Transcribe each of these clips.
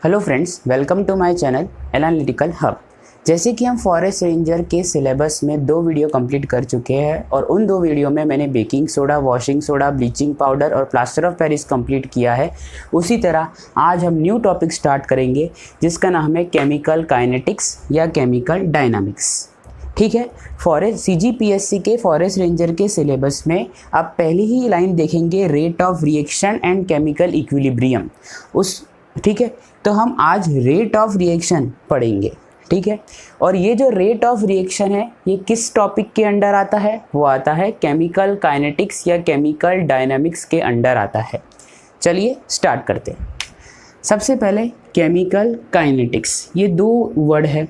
Hello friends, welcome to my channel analytical hub. जैसे कि हम फॉरेस्ट रेंजर के सिलेबस में 2 वीडियो कंप्लीट कर चुके हैं और उन 2 वीडियो में मैंने baking soda, washing soda, bleaching powder और प्लास्टर ऑफ पेरिस कंप्लीट किया है। उसी तरह आज हम न्यू टॉपिक स्टार्ट करेंगे जिसका नाम है केमिकल काइनेटिक्स या केमिकल डायनामिक्स। ठीक है, फॉरेस्ट सीजीपीएससी के फॉरेस्ट रेंजर के सिलेबस में आप पहली ही लाइन देखेंगे rate of reaction and chemical equilibrium. ठीक है, तो हम आज रेट ऑफ रिएक्शन पढ़ेंगे। ठीक है, और ये जो रेट ऑफ रिएक्शन है ये किस टॉपिक के अंडर आता है? वो आता है केमिकल काइनेटिक्स या केमिकल डायनामिक्स के अंडर आता है। चलिए स्टार्ट करते हैं। सबसे पहले केमिकल काइनेटिक्स, ये 2 वर्ड है।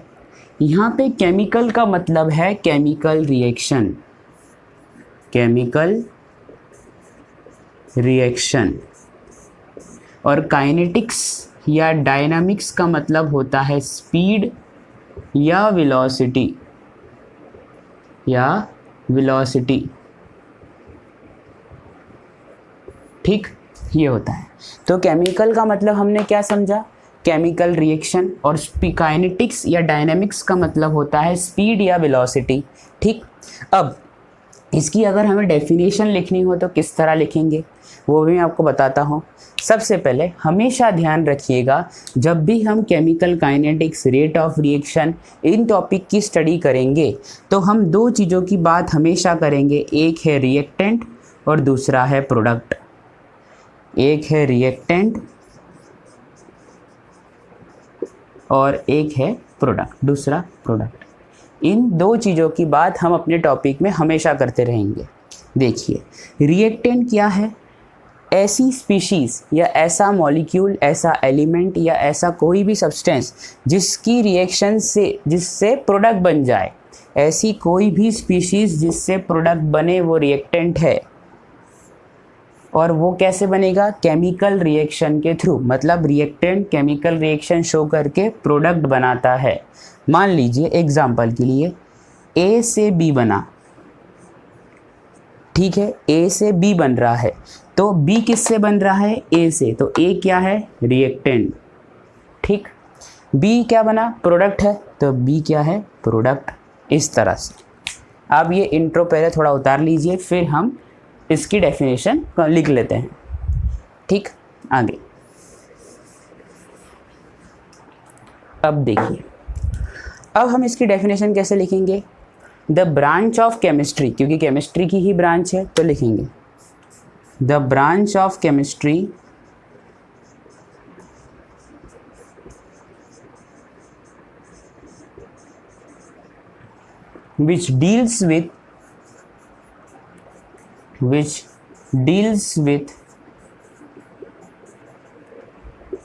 यहाँ पे केमिकल का मतलब है केमिकल रिएक्शन, केमिकल रिएक्शन, और काइनेटिक्स या डायनामिक्स का मतलब होता है स्पीड या वेलोसिटी, ठीक, ये होता है। तो केमिकल का मतलब हमने क्या समझा? केमिकल रिएक्शन, और काइनेटिक्स या डायनामिक्स का मतलब होता है स्पीड या वेलोसिटी। ठीक, अब इसकी अगर हमें डेफिनेशन लिखनी हो तो किस तरह लिखेंगे वो भी मैं आपको बताता हूँ। सबसे पहले हमेशा ध्यान रखिएगा, जब भी हम chemical kinetics, rate of reaction in topic की स्टडी करेंगे तो हम 2 चीज़ों की बात हमेशा करेंगे। एक है रिएक्टेंट और दूसरा है प्रोडक्ट। एक है रिएक्टेंट और एक है प्रोडक्ट, दूसरा प्रोडक्ट। इन 2 चीज़ों की बात हम अपने टॉपिक में हमेशा करते रहेंगे। देखिए, रिएक्टेंट क्या है? ऐसी स्पीशीज़ या ऐसा मॉलिक्यूल, ऐसा एलिमेंट या ऐसा कोई भी सब्सटेंस जिसकी रिएक्शन से जिससे प्रोडक्ट बन जाए, ऐसी कोई भी स्पीशीज़ जिससे प्रोडक्ट बने वो रिएक्टेंट है। और वो कैसे बनेगा? केमिकल रिएक्शन के थ्रू। मतलब रिएक्टेंट केमिकल रिएक्शन शो करके प्रोडक्ट बनाता है। मान लीजिए एग्जाम्पल के लिए ए से बी बना, ठीक है, ए से बी बन रहा है, तो बी किससे बन रहा है? ए से, तो ए क्या है? रिएक्टेंट। ठीक, बी क्या बना? प्रोडक्ट है, तो बी क्या है? प्रोडक्ट। इस तरह से अब ये इंट्रो पहले थोड़ा उतार लीजिए, फिर हम इसकी डेफिनेशन लिख लेते हैं। ठीक, आगे अब देखिए, अब हम इसकी डेफिनेशन कैसे लिखेंगे? द ब्रांच ऑफ केमिस्ट्री, क्योंकि केमिस्ट्री की ही ब्रांच है तो लिखेंगे the branch of chemistry which deals with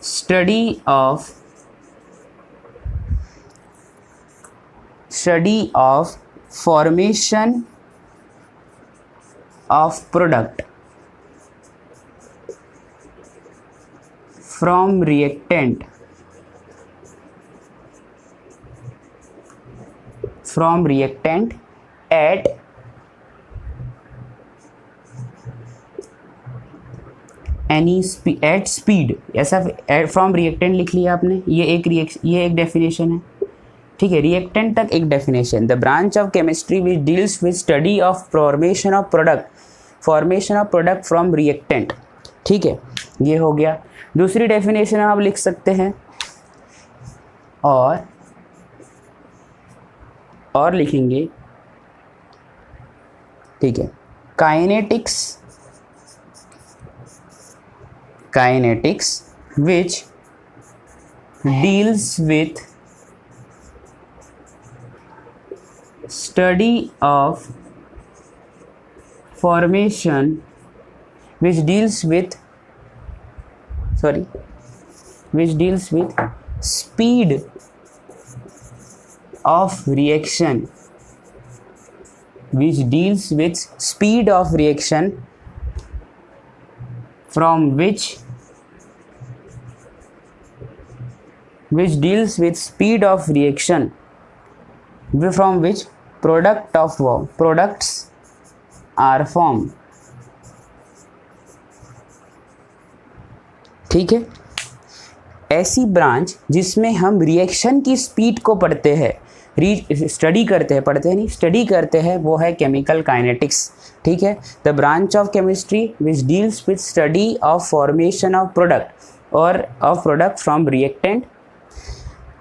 study of formation of product from reactant at any at speed. ऐसा फ्रॉम रिएक्टेंट लिख लिया आपने, ये एक डेफिनेशन है। ठीक है, रिएक्टेंट तक एक definition. The branch of chemistry which deals with study of formation of product from reactant. ठीक है, ये हो गया। दूसरी डेफिनेशन आप लिख सकते हैं और लिखेंगे, ठीक है, kinetics which deals with study of formation which deals with speed of reaction from which products are formed। ठीक है, ऐसी ब्रांच जिसमें हम रिएक्शन की स्पीड को पढ़ते हैं, स्टडी करते हैं, वो है केमिकल काइनेटिक्स। ठीक है, the branch of chemistry which deals with study of formation of product और ऑफ प्रोडक्ट फ्रॉम रिएक्टेंट,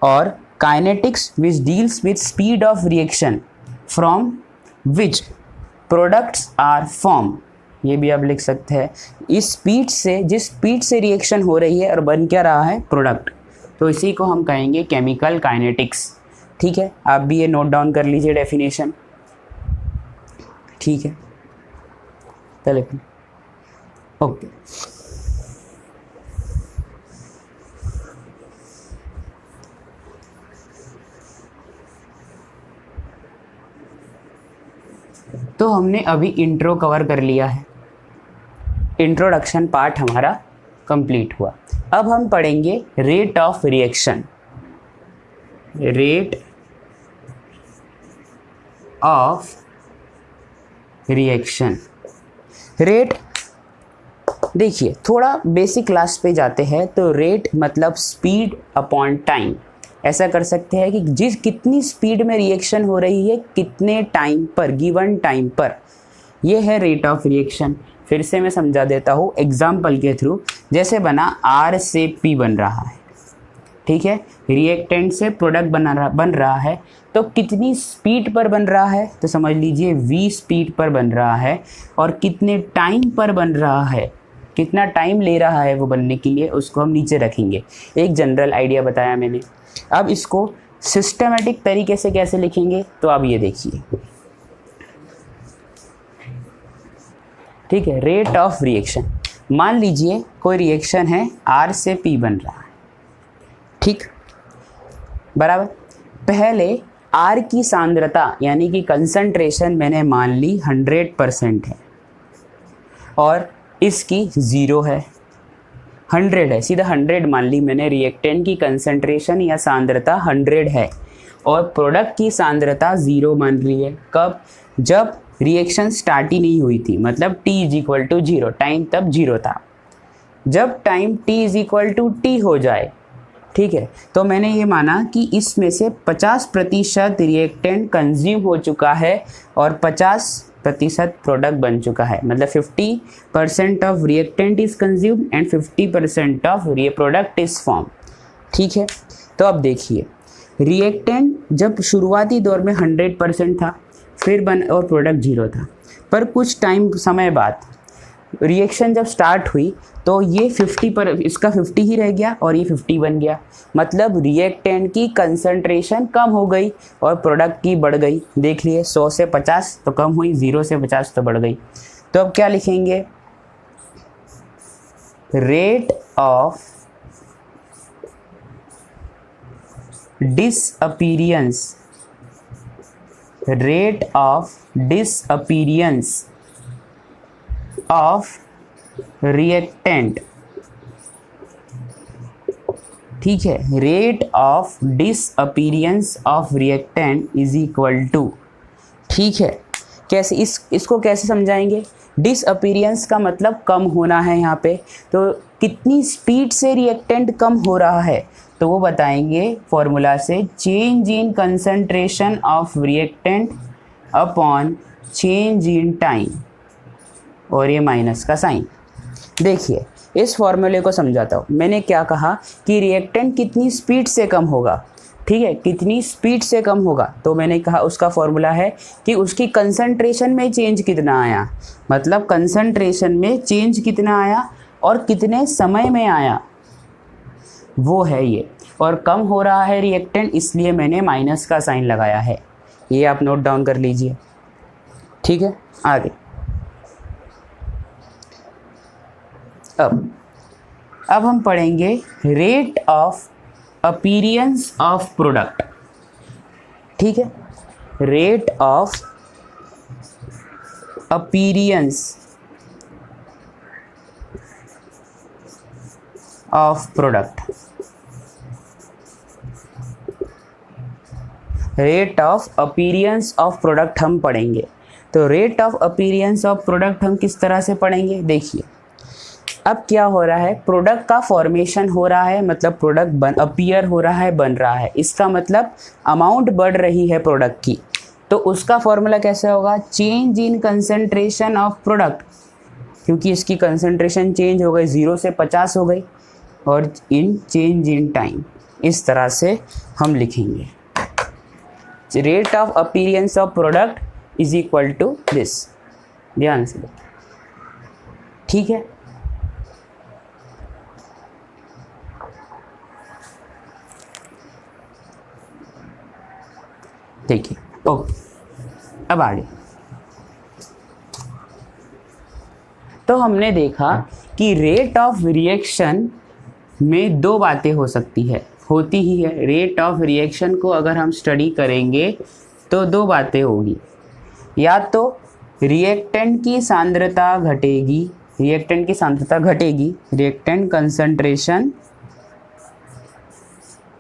और kinetics which deals with speed of reaction from which products are form. ये भी आप लिख सकते हैं, इस स्पीड से, जिस स्पीड से रिएक्शन हो रही है और बन क्या रहा है, प्रोडक्ट, तो इसी को हम कहेंगे केमिकल काइनेटिक्स। ठीक है, आप भी ये नोट डाउन कर लीजिए डेफिनेशन। ठीक है, चलिए ओके। तो हमने अभी इंट्रो कवर कर लिया है, इंट्रोडक्शन पार्ट हमारा कंप्लीट हुआ। अब हम पढ़ेंगे rate of reaction. Rate of reaction, rate देखिए, थोड़ा बेसिक क्लास पे जाते हैं तो रेट मतलब स्पीड अपॉन टाइम। ऐसा कर सकते हैं कि कितनी स्पीड में रिएक्शन हो रही है, कितने टाइम पर, गिवन टाइम पर, ये है रेट ऑफ रिएक्शन। फिर से मैं समझा देता हूँ एग्जाम्पल के थ्रू। जैसे बना R से P बन रहा है, ठीक है, रिएक्टेंट से प्रोडक्ट बन रहा है, तो कितनी स्पीड पर बन रहा है, तो समझ लीजिए v स्पीड पर बन रहा है, और कितने टाइम पर बन रहा है, कितना टाइम ले रहा है वो बनने के लिए, उसको हम नीचे रखेंगे। एक जनरल आइडिया बताया मैंने। अब इसको सिस्टमेटिक तरीके से कैसे लिखेंगे, तो अब ये देखिए, ठीक है, रेट ऑफ रिएक्शन। मान लीजिए कोई रिएक्शन है, R से P बन रहा है, ठीक, बराबर। पहले R की सांद्रता यानी कि कंसंट्रेशन मैंने मान ली 100% है, और इसकी 0 है, 100 है, सीधा 100 मान ली मैंने। रिएक्टेंट की कंसंट्रेशन या सांद्रता 100 है और प्रोडक्ट की सांद्रता 0 मान ली है। कब? जब रिएक्शन स्टार्ट ही नहीं हुई थी, मतलब t = 0, टाइम तब 0 था। जब टाइम t = t हो जाए, ठीक है, तो मैंने ये माना कि इसमें से 50% रिएक्टेंट कंज्यूम हो चुका है और 50% प्रोडक्ट बन चुका है, मतलब 50% of reactant is consume and 50% of product is form. ठीक है, तो अब देखिए, रिएक्टेंट जब शुरुआती दौर में 100% था, फिर और प्रोडक्ट 0 था, पर कुछ समय बाद रिएक्शन जब स्टार्ट हुई तो ये 50 पर, इसका 50 ही रह गया और ये 50 बन गया, मतलब रिएक्टेंट की कंसंट्रेशन कम हो गई और प्रोडक्ट की बढ़ गई। देख लिए, 100 से 50 तो कम हुई, 0 से 50 तो बढ़ गई। तो अब क्या लिखेंगे, rate of disappearance, rate of disappearance of reactant. ठीक है, rate of disappearance of reactant is equal to, ठीक है, कैसे इसको कैसे समझाएंगे? डिसअपीयरेंस का मतलब कम होना है यहाँ पे, तो कितनी स्पीड से रिएक्टेंट कम हो रहा है, तो वो बताएंगे फॉर्मूला से, change in concentration of reactant upon change in time, और ये माइनस का साइन। देखिए, इस फॉर्मूले को समझाता हूँ। मैंने क्या कहा कि रिएक्टेंट कितनी स्पीड से कम होगा, ठीक है, कितनी स्पीड से कम होगा, तो मैंने कहा उसका फॉर्मूला है कि उसकी कंसंट्रेशन में चेंज कितना आया, मतलब कंसंट्रेशन में चेंज कितना आया और कितने समय में आया, वो है ये। और कम हो रहा है रिएक्टेंट, इसलिए मैंने माइनस का साइन लगाया है, ये आप नोट डाउन कर लीजिए। ठीक है, आगे अब हम पढ़ेंगे rate of appearance of product. ठीक है, rate of appearance of product, rate of appearance of product हम पढ़ेंगे। तो rate of appearance of product हम किस तरह से पढ़ेंगे, देखिए, अब क्या हो रहा है, प्रोडक्ट का फॉर्मेशन हो रहा है, मतलब प्रोडक्ट अपीयर हो रहा है, बन रहा है। इसका मतलब अमाउंट बढ़ रही है प्रोडक्ट की। तो उसका फॉर्मूला कैसे होगा, change in concentration of product, क्योंकि इसकी कंसंट्रेशन चेंज हो गई, 0 से 50 हो गई, और इन चेंज इन टाइम। इस तरह से हम लिखेंगे, rate of appearance of product is equal to this. ध्यान से, ठीक है। देखिए, ओके, अब आगे। तो हमने देखा कि रेट ऑफ रिएक्शन में दो बातें हो सकती है, होती ही है। रेट ऑफ रिएक्शन को अगर हम स्टडी करेंगे तो दो बातें होगी, या तो रिएक्टेंट की सांद्रता घटेगी, रिएक्टेंट की सांद्रता घटेगी, रिएक्टेंट कंसंट्रेशन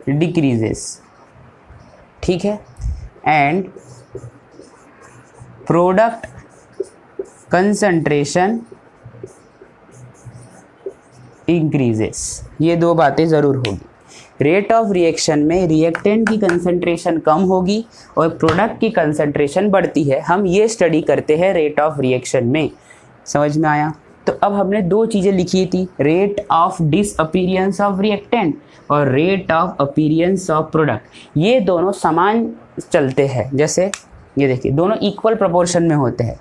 डिक्रीजेस, ठीक है, एंड प्रोडक्ट कंसंट्रेशन इंक्रीजेस। ये दो बातें ज़रूर होगी। रेट ऑफ रिएक्शन में रिएक्टेंट की कंसंट्रेशन कम होगी और प्रोडक्ट की कंसंट्रेशन बढ़ती है। हम ये स्टडी करते हैं रेट ऑफ रिएक्शन में। समझ में आया? तो अब हमने दो चीज़ें लिखी थी, rate of disappearance of reactant और rate of appearance of product. ये दोनों समान चलते हैं, जैसे ये देखिए दोनों इक्वल प्रोपोर्शन में होते हैं।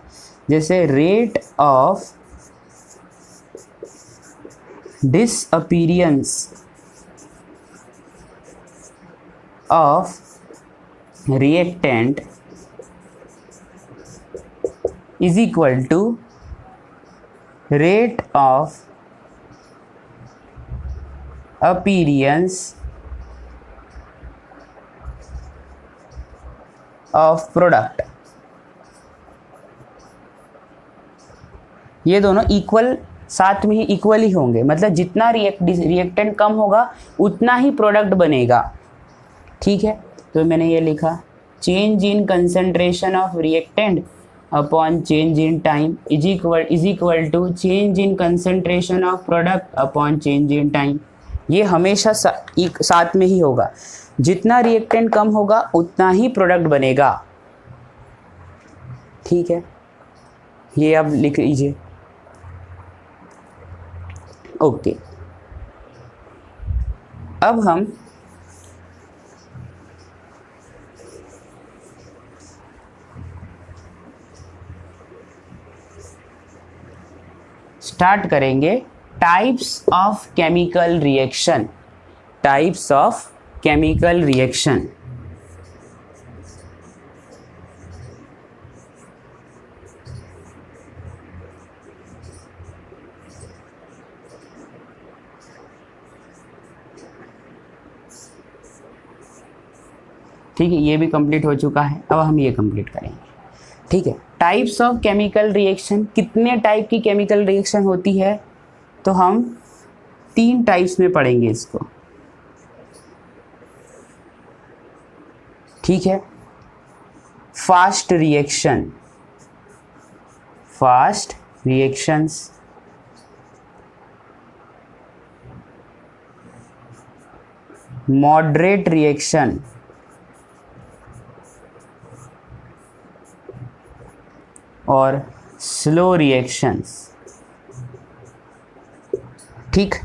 जैसे rate of disappearance of reactant is equal to rate of appearance of product. ये दोनों इक्वल, साथ में ही इक्वल ही होंगे, मतलब जितना रिएक्टेंट कम होगा उतना ही प्रोडक्ट बनेगा, ठीक है। तो मैंने ये लिखा, change in concentration of reactant upon change in time is equal to change in concentration of product upon change in time. ये हमेशा साथ में ही होगा, जितना रिएक्टेंट कम होगा उतना ही प्रोडक्ट बनेगा, ठीक है। ये अब लिख लीजिए, ओके। अब हम स्टार्ट करेंगे types of chemical reaction. Types of chemical reaction. ठीक है, ये भी कंप्लीट हो चुका है। अब हम ये कंप्लीट करेंगे, ठीक है। टाइप्स ऑफ केमिकल रिएक्शन, कितने टाइप की केमिकल रिएक्शन होती है, तो हम 3 टाइप्स में पढ़ेंगे इसको, ठीक है। Fast reaction, fast reactions, moderate reaction, और स्लो रिएक्शंस, ठीक।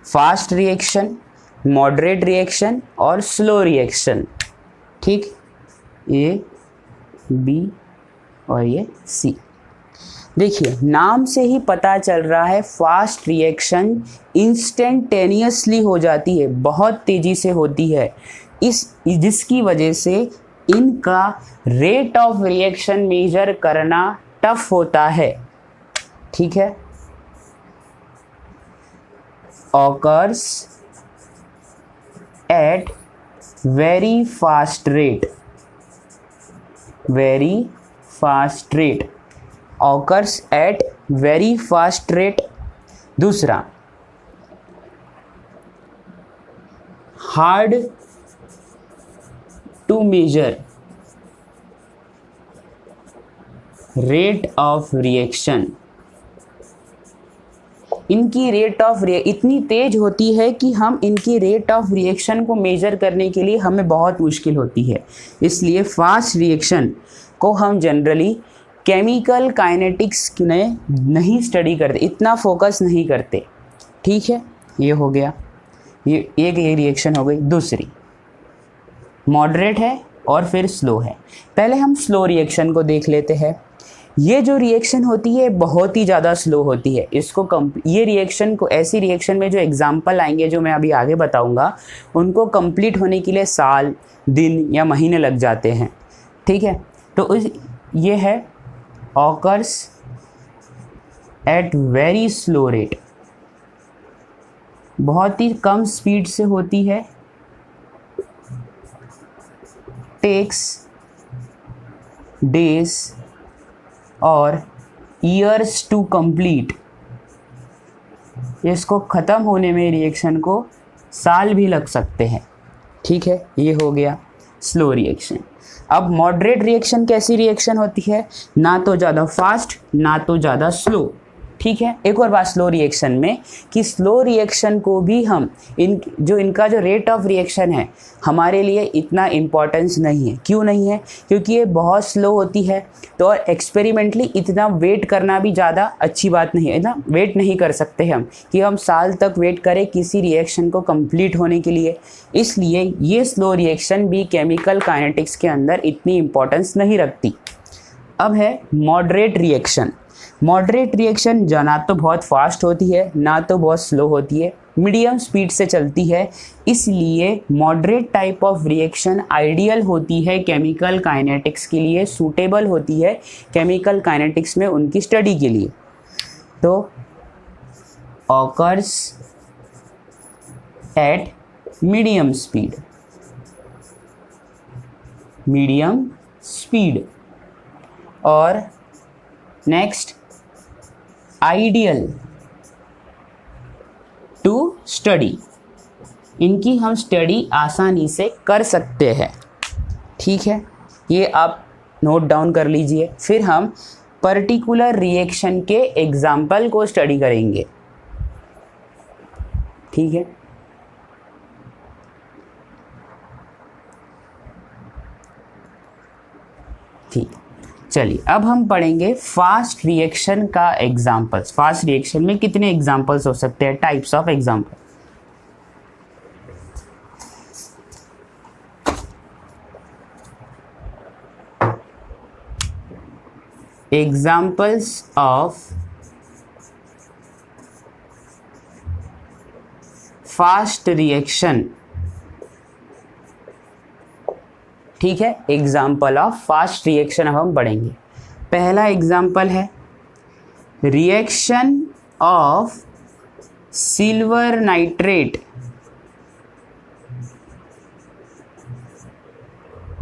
फास्ट रिएक्शन, मॉडरेट रिएक्शन और स्लो रिएक्शन, ठीक। ए, बी और ये सी। देखिए नाम से ही पता चल रहा है, फास्ट रिएक्शन इंस्टेंटेनियसली हो जाती है, बहुत तेज़ी से होती है, जिसकी वजह से इनका रेट ऑफ रिएक्शन मेजर करना टफ होता है, ठीक है। Occurs at very fast rate, very fast rate, occurs at very fast rate. दूसरा, hard to major rate of reaction, इनकी रेट ऑफ इतनी तेज होती है कि हम इनकी रेट ऑफ रिएक्शन को मेजर करने के लिए हमें बहुत मुश्किल होती है। इसलिए फास्ट रिएक्शन को हम जनरली केमिकल काइनेटिक्स में नहीं स्टडी करते, इतना फोकस नहीं करते। ठीक है, ये हो गया, ये एक ये रिएक्शन हो गई। दूसरी मॉडरेट है और फिर स्लो है। पहले हम स्लो रिएक्शन को देख लेते हैं। ये जो रिएक्शन होती है बहुत ही ज़्यादा स्लो होती है। ये रिएक्शन को, ऐसी रिएक्शन में जो एग्जाम्पल आएंगे जो मैं अभी आगे बताऊंगा, उनको कंप्लीट होने के लिए साल, दिन या महीने लग जाते हैं। ठीक है, तो ये है occurs at very slow rate, बहुत ही कम स्पीड से होती है। टेक्स डेज और ईयर्स टू कंप्लीट, इसको ख़त्म होने में रिएक्शन को साल भी लग सकते हैं। ठीक है, ये हो गया स्लो रिएक्शन। अब मॉडरेट रिएक्शन कैसी रिएक्शन होती है? ना तो ज़्यादा फास्ट ना तो ज़्यादा स्लो। ठीक है, एक और बात स्लो रिएक्शन में कि स्लो रिएक्शन को भी हम इनका जो रेट ऑफ रिएक्शन है हमारे लिए इतना इम्पोर्टेंस नहीं है। क्यों नहीं है? क्योंकि ये बहुत स्लो होती है, तो एक्सपेरिमेंटली इतना वेट करना भी ज़्यादा अच्छी बात नहीं है। इतना वेट नहीं कर सकते हम कि हम साल तक वेट करें किसी रिएक्शन को कंप्लीट होने के लिए। इसलिए ये स्लो रिएक्शन भी केमिकल काइनेटिक्स के अंदर इतनी इम्पोर्टेंस नहीं रखती। अब है मॉडरेट रिएक्शन। मॉडरेट रिएक्शन ना तो बहुत फास्ट होती है ना तो बहुत स्लो होती है, मीडियम स्पीड से चलती है। इसलिए moderate type of reaction ideal होती है केमिकल काइनेटिक्स के लिए, सूटेबल होती है केमिकल काइनेटिक्स में उनकी स्टडी के लिए। तो ऑकर्स एट मीडियम स्पीड और नेक्स्ट आइडियल टू स्टडी, इनकी हम स्टडी आसानी से कर सकते हैं। ठीक है, ये आप नोट डाउन कर लीजिए। फिर हम पर्टिकुलर रिएक्शन के एग्जाम्पल को स्टडी करेंगे। ठीक है, ठीक, चलिए अब हम पढ़ेंगे फास्ट रिएक्शन का एग्जाम्पल्स। फास्ट रिएक्शन में कितने एग्जाम्पल्स हो सकते हैं, types of example. Examples of fast reaction. ठीक है, एग्जाम्पल ऑफ फास्ट रिएक्शन अब हम पढ़ेंगे। पहला एग्जाम्पल है reaction of silver nitrate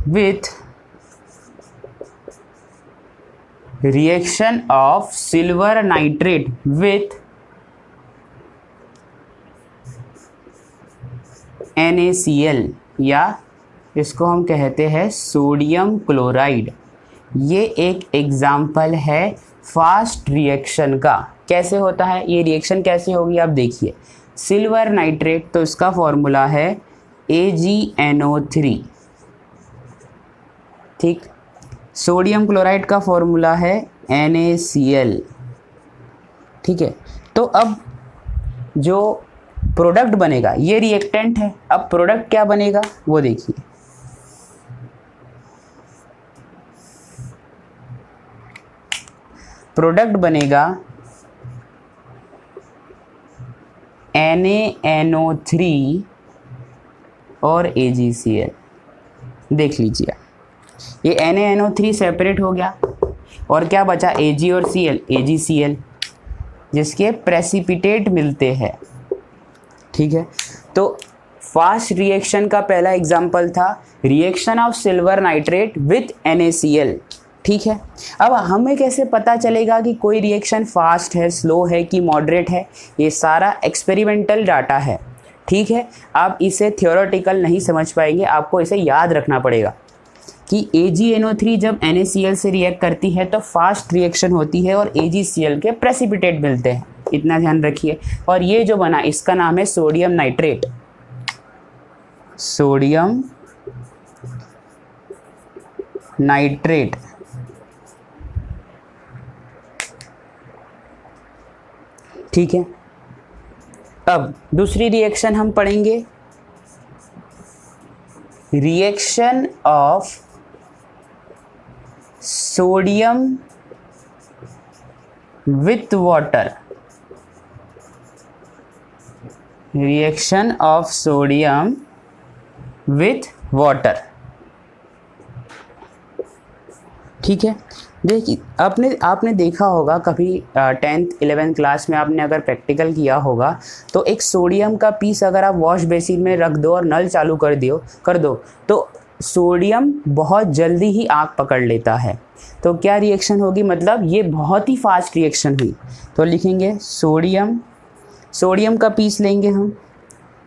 with NaCl, या इसको हम कहते हैं सोडियम क्लोराइड। ये एक एग्जाम्पल है फास्ट रिएक्शन का। कैसे होता है ये रिएक्शन, कैसे होगी आप देखिए। सिल्वर नाइट्रेट, तो इसका फॉर्मूला है AgNO3। ठीक, सोडियम क्लोराइड का फॉर्मूला है NaCl। ठीक है, तो अब जो प्रोडक्ट बनेगा, ये रिएक्टेंट है। अब प्रोडक्ट क्या बनेगा वो देखिए। प्रोडक्ट बनेगा NaNO3 और AgCl। देख लीजिए, ये NaNO3 सेपरेट हो गया और क्या बचा, Ag और Cl, AgCl, जिसके प्रेसिपिटेट मिलते हैं। ठीक है, तो फास्ट रिएक्शन का पहला एग्जाम्पल था reaction of silver nitrate with NaCl। ठीक है, अब हमें कैसे पता चलेगा कि कोई रिएक्शन फास्ट है, स्लो है कि मॉडरेट है? ये सारा एक्सपेरिमेंटल डाटा है। ठीक है, आप इसे थियोरेटिकल नहीं समझ पाएंगे, आपको इसे याद रखना पड़ेगा कि AgNO3 जब NaCl से रिएक्ट करती है तो फास्ट रिएक्शन होती है और AgCl के प्रेसिपिटेट मिलते हैं। इतना ध्यान रखिए। और ये जो बना इसका नाम है सोडियम नाइट्रेट, सोडियम नाइट्रेट। ठीक है, अब दूसरी रिएक्शन हम पढ़ेंगे, reaction of sodium with water, reaction of sodium with water. ठीक है, देखिए आपने देखा होगा कभी 10th 11th क्लास में आपने अगर प्रैक्टिकल किया होगा तो एक सोडियम का पीस अगर आप वॉश बेसिन में रख दो और नल चालू कर दो तो सोडियम बहुत जल्दी ही आग पकड़ लेता है। तो क्या रिएक्शन होगी, मतलब ये बहुत ही फास्ट रिएक्शन हुई। तो लिखेंगे सोडियम का पीस लेंगे हम,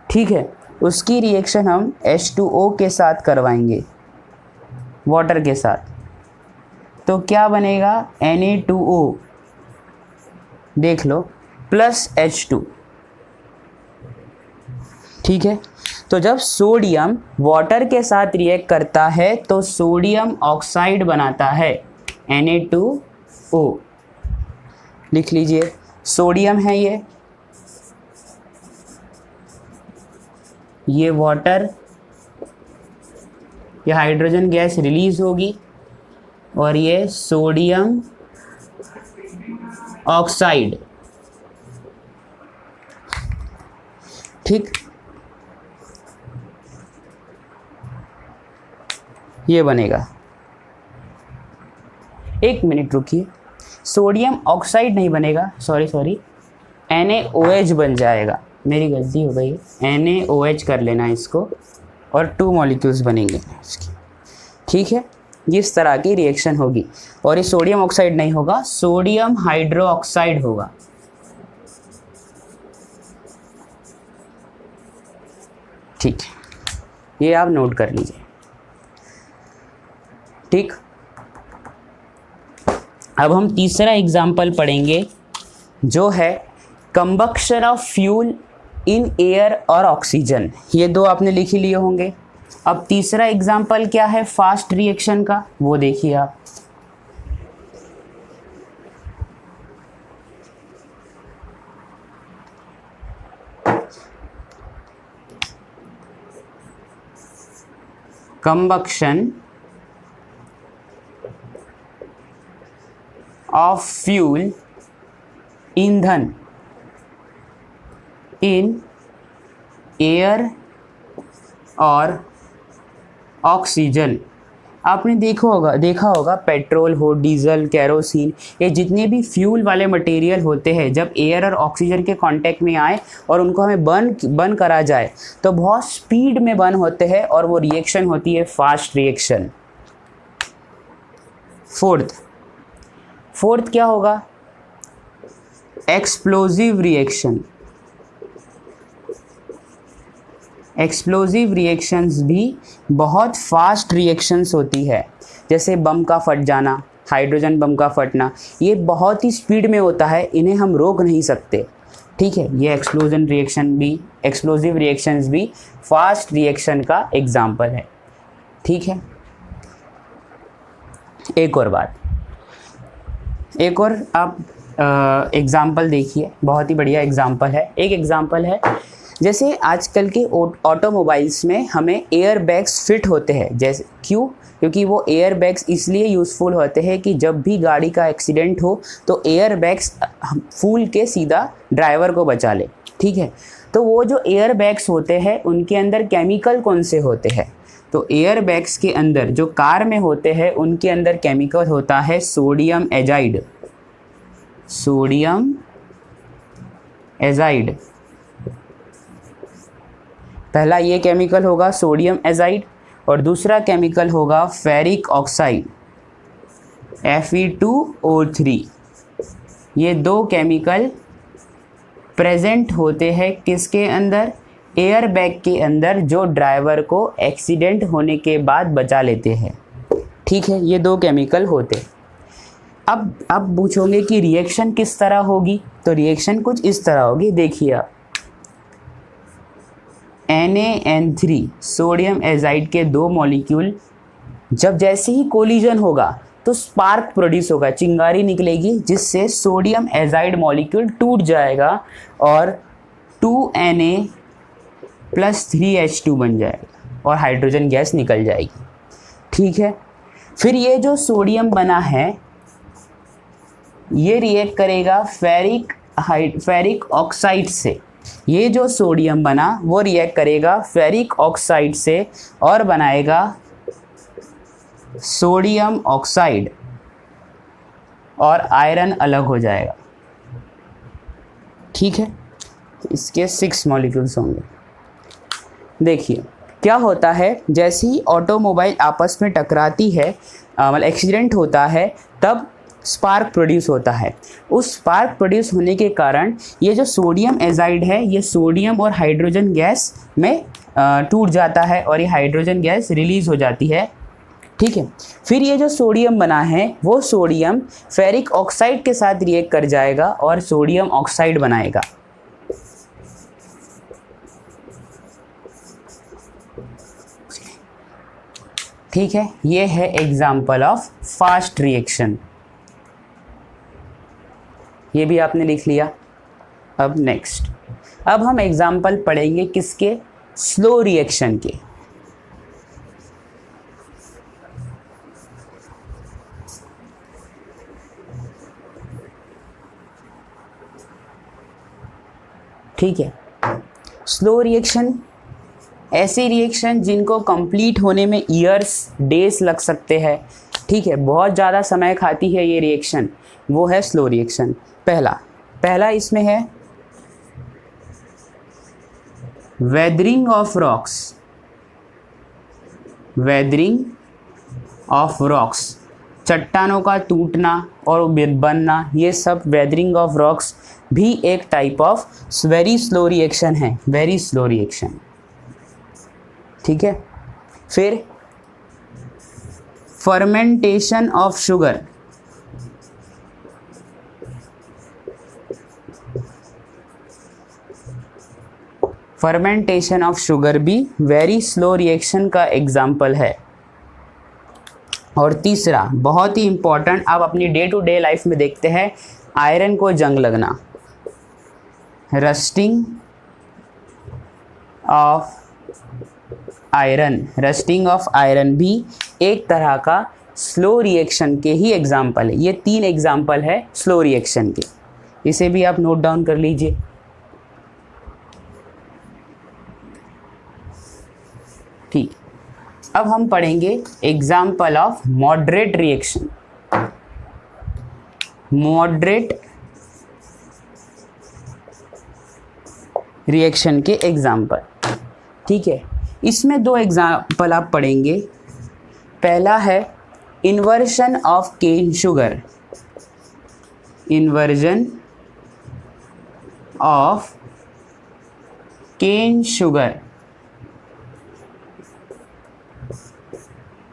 ठीक है, उसकी रिएक्शन हम H2O के साथ करवाएंगे, वाटर के साथ। तो क्या बनेगा, Na2O, देख लो, प्लस H2। ठीक है, तो जब सोडियम वाटर के साथ रिएक्ट करता है तो सोडियम ऑक्साइड बनाता है, Na2O। लिख लीजिए, सोडियम है ये वाटर, ये हाइड्रोजन गैस रिलीज होगी और ये सोडियम ऑक्साइड। ठीक, ये बनेगा। एक मिनट रुकिए, सोडियम ऑक्साइड नहीं बनेगा, सॉरी, NaOH बन जाएगा, मेरी गलती हो गई, NaOH कर लेना इसको और 2 मॉलिक्यूल्स बनेंगे इसकी। ठीक है, इस तरह की रिएक्शन होगी और ये सोडियम ऑक्साइड नहीं होगा, सोडियम हाइड्रो ऑक्साइड होगा। ठीक है, ये आप नोट कर लीजिए। ठीक, अब हम तीसरा एग्जाम्पल पढ़ेंगे जो है combustion of fuel in air और ऑक्सीजन। ये दो आपने लिख ही लिए होंगे। अब तीसरा एग्जाम्पल क्या है फास्ट रिएक्शन का, वो देखिए आप। कंबक्शन ऑफ फ्यूल, ईंधन, इन एयर और ऑक्सीजन। आपने देखा होगा पेट्रोल हो, डीजल, केरोसिन, ये जितने भी फ्यूल वाले मटेरियल होते हैं जब एयर और ऑक्सीजन के कांटेक्ट में आए और उनको हमें बर्न करा जाए तो बहुत स्पीड में बर्न होते हैं और वो रिएक्शन होती है फास्ट रिएक्शन। फोर्थ क्या होगा, एक्सप्लोजिव रिएक्शन। एक्सप्लोजिव रिएक्शंस भी बहुत फास्ट रिएक्शंस होती है, जैसे बम का फट जाना, हाइड्रोजन बम का फटना, ये बहुत ही स्पीड में होता है, इन्हें हम रोक नहीं सकते। ठीक है, ये एक्सप्लोजिव रिएक्शंस भी फास्ट रिएक्शन का एग्जाम्पल है। ठीक है, एक और बात, एक और आप एग्जाम्पल देखिए, बहुत ही बढ़िया एग्जाम्पल है। एक एग्जाम्पल है, जैसे आजकल के ऑटोमोबाइल्स में हमें एयर बैग्स फिट होते हैं, जैसे क्यों, क्योंकि वो एयर बैग्स इसलिए यूज़फुल होते हैं कि जब भी गाड़ी का एक्सीडेंट हो तो एयर बैग्स फूल के सीधा ड्राइवर को बचा ले। ठीक है, तो वो जो एयर बैग्स होते हैं उनके अंदर केमिकल कौन से होते हैं, तो एयर बैग्स के अंदर जो कार में होते हैं उनके अंदर केमिकल होता है सोडियम एजाइड। सोडियम एजाइड, पहला ये केमिकल होगा सोडियम एजाइड और दूसरा केमिकल होगा फेरिक ऑक्साइड, Fe2O3। ये दो केमिकल प्रेजेंट होते हैं किसके अंदर, एयर बैग के अंदर, जो ड्राइवर को एक्सीडेंट होने के बाद बचा लेते हैं। ठीक है, ये दो केमिकल होते। अब पूछोगे कि रिएक्शन किस तरह होगी, तो रिएक्शन कुछ इस तरह होगी, देखिए आप NaN3 सोडियम एजाइड के दो मॉलिक्यूल जब जैसे ही कोलिजन होगा तो स्पार्क प्रोड्यूस होगा, चिंगारी निकलेगी जिससे सोडियम एजाइड मॉलिक्यूल टूट जाएगा और 2Na+3H2 बन जाएगा और हाइड्रोजन गैस निकल जाएगी। ठीक है, फिर ये जो सोडियम बना है ये रिएक्ट करेगा फेरिक ऑक्साइड से। ये जो सोडियम बना वो रिएक्ट करेगा फेरिक ऑक्साइड से और बनाएगा सोडियम ऑक्साइड और आयरन अलग हो जाएगा। ठीक है, इसके 6 मॉलिक्यूल्स होंगे। देखिए क्या होता है, जैसे ही ऑटोमोबाइल आपस में टकराती है, मतलब एक्सीडेंट होता है, तब स्पार्क प्रोड्यूस होता है। उस स्पार्क प्रोड्यूस होने के कारण ये जो सोडियम एजाइड है ये सोडियम और हाइड्रोजन गैस में टूट जाता है और ये हाइड्रोजन गैस रिलीज़ हो जाती है। ठीक है, फिर ये जो सोडियम बना है वो सोडियम फेरिक ऑक्साइड के साथ रिएक्ट कर जाएगा और सोडियम ऑक्साइड बनाएगा। ठीक है, ये है एग्जाम्पल ऑफ फास्ट रिएक्शन, ये भी आपने लिख लिया। अब नेक्स्ट, अब हम एग्जाम्पल पढ़ेंगे किसके, स्लो रिएक्शन के। ठीक है, स्लो रिएक्शन ऐसी रिएक्शन जिनको कंप्लीट होने में ईयर्स डेज लग सकते हैं। ठीक है, बहुत ज़्यादा समय खाती है ये रिएक्शन, वो है स्लो रिएक्शन। पहला इसमें है weathering of rocks. Weathering of rocks, चट्टानों का टूटना और बनना, ये सब वेदरिंग ऑफ रॉक्स भी एक type of very slow reaction है, वेरी स्लो रिएक्शन। ठीक है, फिर fermentation of sugar. Fermentation of sugar भी वेरी स्लो रिएक्शन का एग्जाम्पल है। और तीसरा बहुत ही इम्पॉर्टेंट, आप अपनी डे टू डे लाइफ में देखते हैं, आयरन को जंग लगना, rusting of iron. Rusting of iron भी एक तरह का स्लो रिएक्शन के ही एग्जाम्पल है। ये 3 एग्जाम्पल है स्लो रिएक्शन के, इसे भी आप नोट डाउन कर लीजिए। ठीक, अब हम पढ़ेंगे example of moderate reaction. Moderate reaction के एग्जाम्पल। ठीक है, इसमें 2 एग्जाम्पल आप पढ़ेंगे। पहला है inversion of cane sugar. Inversion of cane sugar.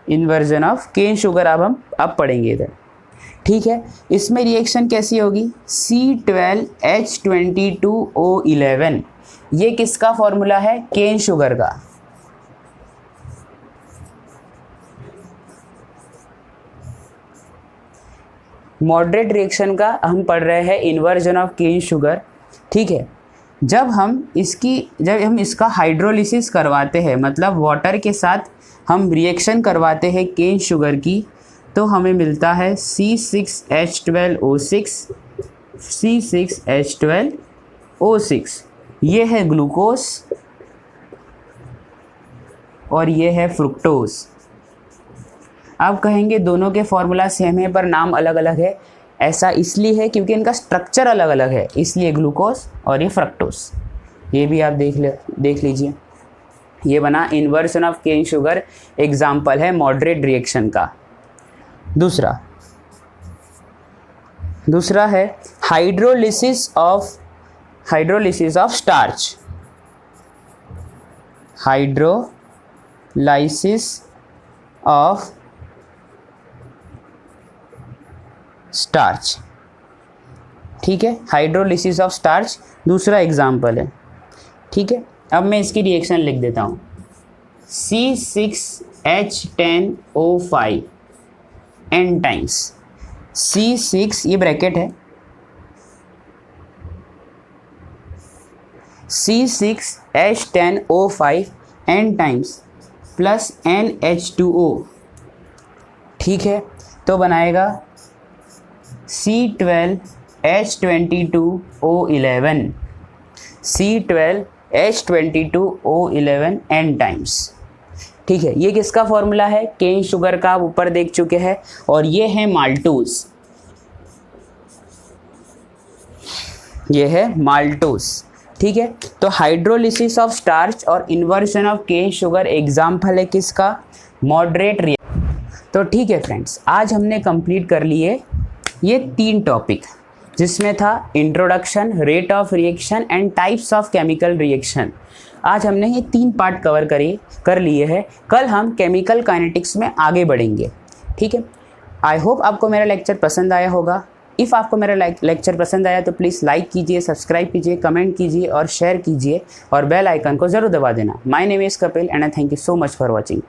Inversion of cane sugar अब पढ़ेंगे इधर। ठीक है, इसमें रिएक्शन कैसी होगी, C12H22O11। ये किसका फॉर्मूला है, केन शुगर का। मॉडरेट रिएक्शन का हम पढ़ रहे हैं इन्वर्जन ऑफ केन शुगर। ठीक है, जब हम इसका हाइड्रोलिसिस करवाते हैं, मतलब वाटर के साथ हम रिएक्शन करवाते हैं केन शुगर की, तो हमें मिलता है C6H12O6, C6H12O6। ये है ग्लूकोज और ये है फ्रुक्टोज। आप कहेंगे दोनों के फॉर्मूला सेम है पर नाम अलग अलग है। ऐसा इसलिए है क्योंकि इनका स्ट्रक्चर अलग अलग है, इसलिए ग्लूकोज और ये फ्रक्टोज। ये भी आप देख लीजिए। ये बना inversion of cane sugar, example है मॉडरेट रिएक्शन का। दूसरा है hydrolysis of starch. Hydrolysis of starch. ठीक है, हाइड्रोलिसिस ऑफ स्टार्च दूसरा एग्जाम्पल है। ठीक है, अब मैं इसकी रिएक्शन लिख देता हूँ। C6H10O5 n टाइम्स C6, ये ब्रैकेट है, C6H10O5 n times plus NH2O। ठीक है, तो बनाएगा C12H22O11, C12H22O11 n टाइम्स। ठीक है, ये किसका फॉर्मूला है? केन शुगर का, आप ऊपर देख चुके हैं। और ये है माल्टोज, ये है माल्टोज। ठीक है, तो हाइड्रोलिसिस ऑफ स्टार्च और inversion of cane sugar example है किसका? Moderate reaction. तो ठीक है फ्रेंड्स, आज हमने कंप्लीट कर लिए ये 3 टॉपिक, जिसमें था introduction, rate of reaction and types of chemical reaction. आज हमने ये 3 पार्ट कवर कर लिए हैं। कल हम केमिकल काइनेटिक्स में आगे बढ़ेंगे। ठीक है, आई होप आपको मेरा लेक्चर पसंद आया होगा। इफ़ आपको मेरा लेक्चर पसंद आया तो प्लीज़ लाइक कीजिए, सब्सक्राइब कीजिए, कमेंट कीजिए और शेयर कीजिए और बेल आइकन को ज़रूर दबा देना। My name is Kapil and I thank you so much for watching.